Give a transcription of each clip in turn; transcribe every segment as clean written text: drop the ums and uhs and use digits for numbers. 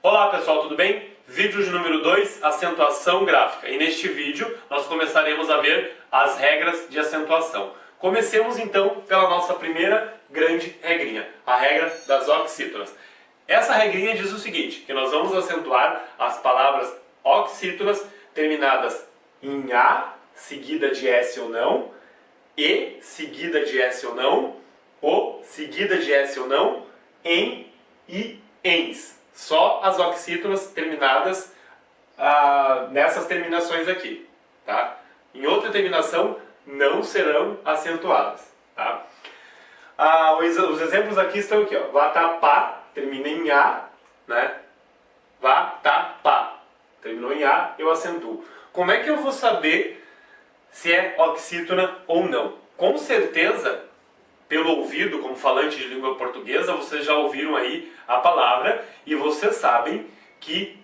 Olá pessoal, tudo bem? Vídeo de número 2, acentuação gráfica. E neste vídeo nós começaremos a ver as regras de acentuação. Comecemos então pela nossa primeira grande regrinha, a regra das oxítonas. Essa regrinha diz o seguinte, que nós vamos acentuar as palavras oxítonas terminadas em A, seguida de S ou não, E, seguida de S ou não, O, seguida de S ou não, em e ens. Só as oxítonas terminadas nessas terminações aqui, tá? Em outra terminação não serão acentuadas, tá? Os exemplos aqui estão aqui, ó. Vatapá termina em A, né? Vatapá terminou em A, eu acentuo. Como é que eu vou saber se é oxítona ou não? Com certeza, pelo ouvido, como falante de língua portuguesa, vocês já ouviram aí a palavra e vocês sabem que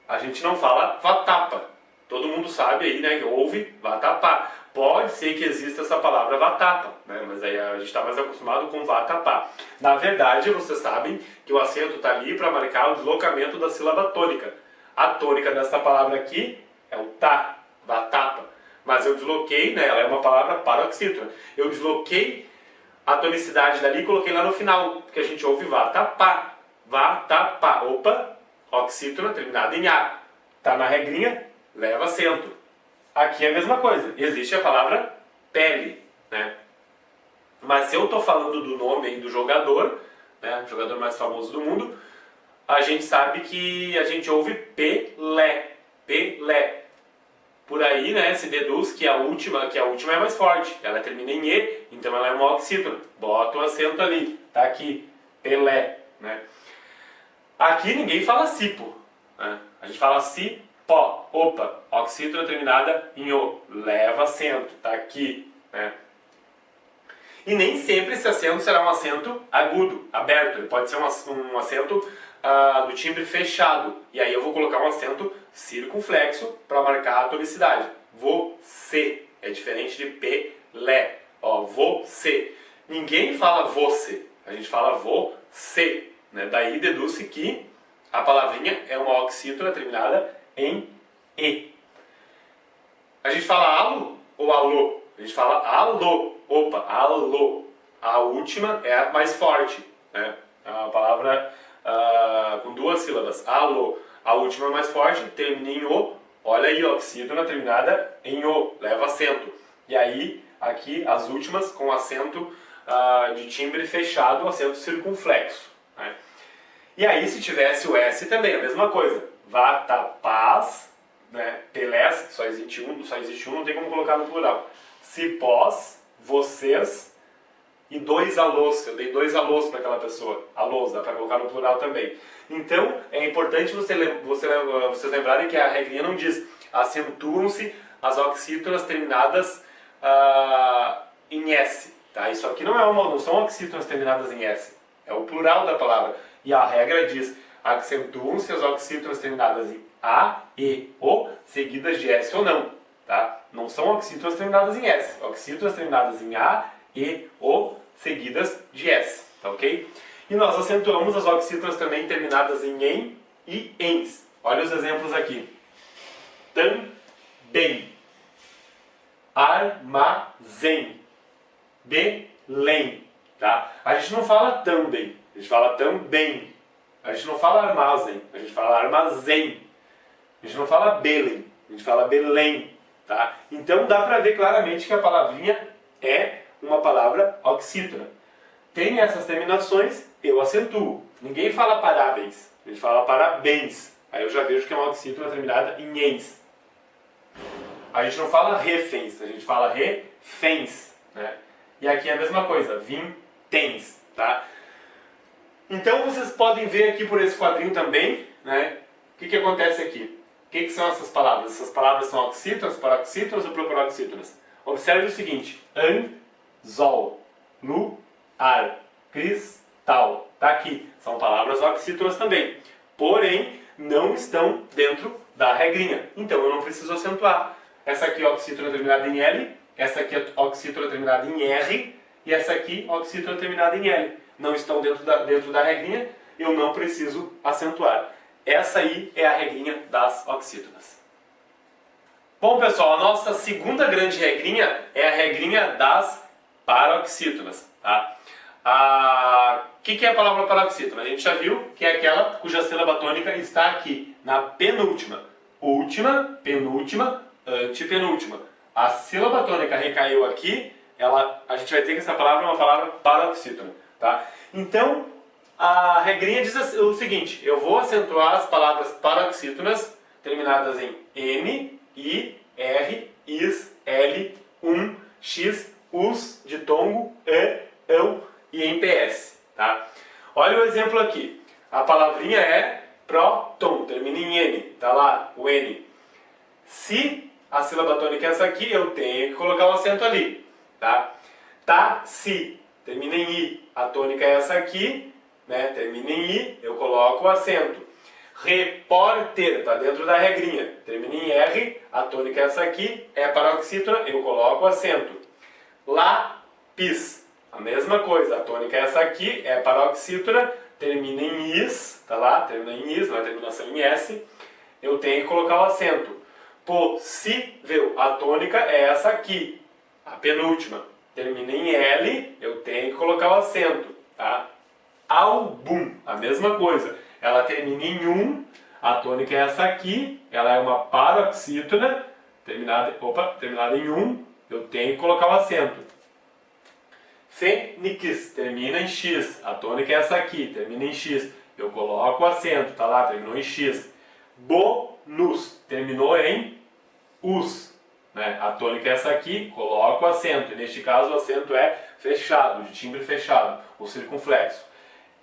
a gente não fala vatapa. Todo mundo sabe aí, né, que ouve vatapá. Pode ser que exista essa palavra vatapa, né, mas aí a gente está mais acostumado com vatapá. Na verdade, vocês sabem que o acento está ali para marcar o deslocamento da sílaba tônica. A tônica dessa palavra aqui é o tá, vatapa. Mas eu desloquei, né, ela é uma palavra paroxítona. Eu desloquei a tonicidade dali e coloquei lá no final, porque a gente ouve vatapá. Vatapá. Opa, oxítona terminada em A. Tá na regrinha, leva acento. Aqui é a mesma coisa. Existe a palavra pele, né? Mas se eu estou falando do nome aí do jogador, né, o jogador mais famoso do mundo, a gente sabe que a gente ouve Pelé. Pelé. Por aí, né, se deduz que a última é mais forte. Ela termina em E, então ela é uma oxítona. Bota o acento ali. Tá aqui, Pelé, né? Aqui ninguém fala cipo, né? A gente fala cipó. Opa, oxítona terminada em O. Leva acento. Tá aqui, né? E nem sempre esse acento será um acento agudo, aberto. Ele pode ser um acento do timbre fechado. E aí eu vou colocar um acento circunflexo para marcar a tonicidade. Você é diferente de Pelé. Ó, você. Ninguém fala você. A gente fala você. Né? Daí deduz-se que a palavrinha é uma oxítona terminada em E. A gente fala alo ou alô? A gente fala alô. Opa, alô. A última é a mais forte, né? É uma palavra com duas sílabas. Alô. A última é mais forte, termina em O. Olha aí, oxítona terminada em O. Leva acento. E aí, aqui, as últimas com acento de timbre fechado, acento circunflexo, né? E aí, se tivesse o S também, a mesma coisa. Vatapás, né? Pelés, só existe um, não tem como colocar no plural. Cipós, vocês e dois alôs. Eu dei dois alôs para aquela pessoa. Alôs, dá para colocar no plural também. Então, é importante vocês lembrarem que a regrinha não diz acentuam-se as oxítonas terminadas em S. Tá? Isso aqui não são oxítonas terminadas em S. É o plural da palavra. E a regra diz acentuam-se as oxítonas terminadas em A, E, O, seguidas de S ou não. Tá? Não são oxítonas terminadas em S. Oxítonas terminadas em A, E, O, seguidas de S. Tá ok? E nós acentuamos as oxítonas também terminadas em e ens. Olha os exemplos aqui. Também. Armazém. Belém. Tá? A gente não fala também. A gente fala também. A gente não fala armazém. A gente fala armazém. A gente não fala Belém. A gente fala Belém. Tá? Então dá para ver claramente que a palavrinha é uma palavra oxítona. Tem essas terminações, eu acentuo. Ninguém fala parabéns, a gente fala parabéns. Aí eu já vejo que é uma oxítona terminada em ens. A gente não fala reféns, a gente fala reféns, né? E aqui é a mesma coisa, vinténs, tá? Então vocês podem ver aqui por esse quadrinho também, né? O que acontece aqui? O que são essas palavras? Essas palavras são oxítonas, paroxítonas ou proparoxítonas? Observe o seguinte, anzol, luar, cristal, tá aqui. São palavras oxítonas também. Porém, não estão dentro da regrinha. Então eu não preciso acentuar. Essa aqui é oxítona terminada em L, essa aqui é oxítona terminada em R e essa aqui oxítona terminada em L. Não estão dentro da regrinha, eu não preciso acentuar. Essa aí é a regrinha das oxítonas. Bom, pessoal, a nossa segunda grande regrinha é a regrinha das paroxítonas. Tá? O que é a palavra paroxítona? A gente já viu que é aquela cuja sílaba tônica está aqui, na penúltima. Última, penúltima, antepenúltima. A sílaba tônica recaiu aqui, a gente vai dizer que essa palavra é uma palavra paroxítona. Tá? Então, a regrinha diz o seguinte: eu vou acentuar as palavras paroxítonas terminadas em N, I, R, IS, L, X, US, de tongo, ão e em PS. Tá? Olha o exemplo aqui. A palavrinha é próton, termina em N. Tá lá, o N. Se a sílaba tônica é essa aqui, eu tenho que colocar um acento ali. Tá? Se termina em I, a tônica é essa aqui, né? Termina em I, eu coloco o acento. Repórter, está dentro da regrinha. Termina em R, a tônica é essa aqui, é paroxítona, eu coloco o acento. Lápis, a mesma coisa, a tônica é essa aqui, é paroxítona, termina em IS, tá lá, termina em IS, não é terminação em S, eu tenho que colocar o acento. Possível, a tônica é essa aqui, a penúltima, termina em L, eu tenho que colocar o acento. Tá? Álbum, a mesma coisa. Ela termina em a tônica é essa aqui, ela é uma paroxítona, terminada em eu tenho que colocar o acento. Fênix, termina em X, a tônica é essa aqui, termina em X, eu coloco o acento, tá lá, terminou em X. Bônus, terminou em US, né? A tônica é essa aqui, coloco o acento, e neste caso o acento é fechado, de timbre fechado, o circunflexo.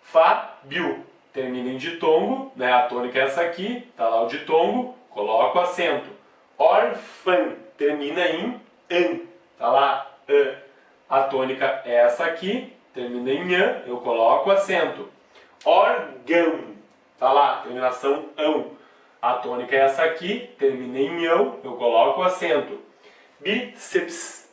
Fábio, termina em ditongo, né? A tônica é essa aqui, tá lá o ditongo, coloco o acento. Órfã, termina em an, tá lá, a tônica é essa aqui, termina em an, eu coloco o acento. Órgão, tá lá, terminação ão, a tônica é essa aqui, termina em ão, eu coloco o acento. Bíceps,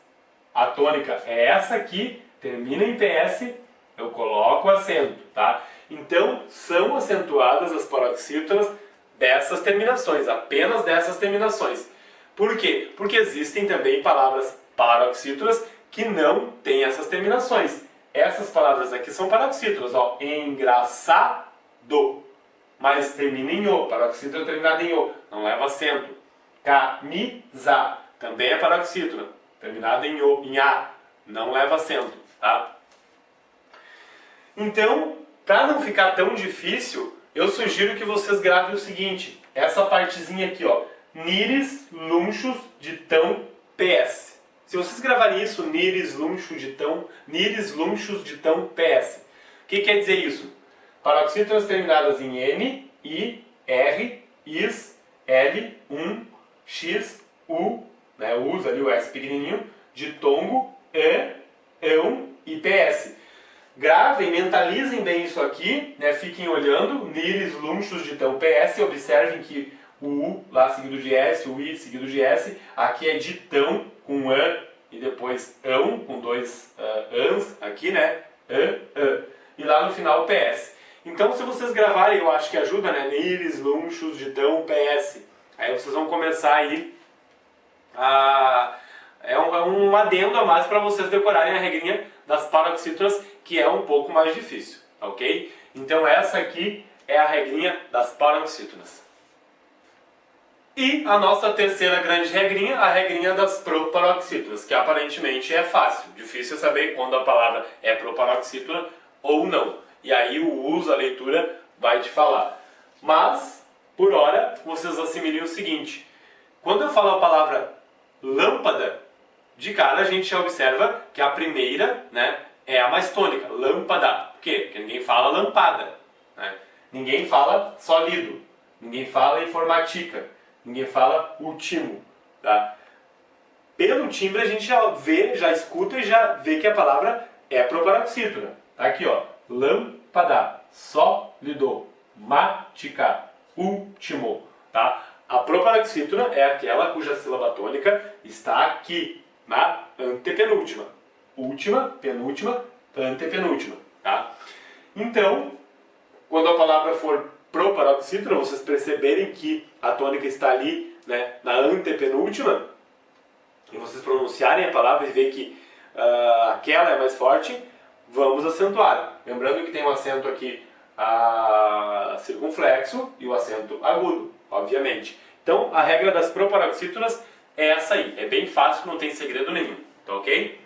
a tônica é essa aqui, termina em PS, eu coloco o acento, tá? Então, são acentuadas as paroxítonas dessas terminações, apenas dessas terminações. Por quê? Porque existem também palavras paroxítonas que não têm essas terminações. Essas palavras aqui são paroxítonas, ó, engraçado, mas termina em o, paroxítona terminada em o, não leva acento. Camisa, também é paroxítona, terminada em o, em a, não leva acento, tá? Então, para não ficar tão difícil, eu sugiro que vocês gravem o seguinte, essa partezinha aqui, ó, Nires, Lunchos, Ditão, PS. Se vocês gravarem isso, Nires, Lunchos, Ditão, PS, o que quer dizer isso? Paroxítonas terminadas em N, I, R, IS, L, X, U, né, usa ali o S pequenininho, ditongo, ão e PS. Gravem, mentalizem bem isso aqui, né? Fiquem olhando, Nires, Lunchos, Ditão, PS, observem que o U lá seguido de S, o I seguido de S, aqui é ditão com an e depois ão, com dois ans aqui, né? E lá no final PS. Então se vocês gravarem, eu acho que ajuda, né? Nires, Lunchos, Ditão, PS. Aí vocês vão começar aí é um adendo a mais para vocês decorarem a regrinha das paroxítonas, que é um pouco mais difícil, ok? Então essa aqui é a regrinha das paroxítonas. E a nossa terceira grande regrinha, a regrinha das proparoxítonas, que aparentemente é fácil. Difícil saber quando a palavra é proparoxítona ou não. E aí o uso, a leitura, vai te falar. Mas, por hora, vocês assimilem o seguinte. Quando eu falo a palavra lâmpada, de cara a gente já observa que a primeira, né, é a mais tônica, lâmpada. Por quê? Porque ninguém fala lampada, né? Ninguém fala sólido, ninguém fala informática, ninguém fala último, tá? Pelo timbre a gente já vê, já escuta e já vê que a palavra é proparoxítona. Tá aqui, ó, lâmpada, sólido, mática, último, tá? A proparoxítona é aquela cuja sílaba tônica está aqui, na antepenúltima. Última, penúltima, antepenúltima, tá? Então, quando a palavra for proparoxítona, vocês perceberem que a tônica está ali, né, na antepenúltima, e vocês pronunciarem a palavra e ver que aquela é mais forte, vamos acentuar. Lembrando que tem um acento aqui circunflexo e o acento agudo, obviamente. Então, a regra das proparoxítonas é essa aí. É bem fácil, não tem segredo nenhum. Tá ok?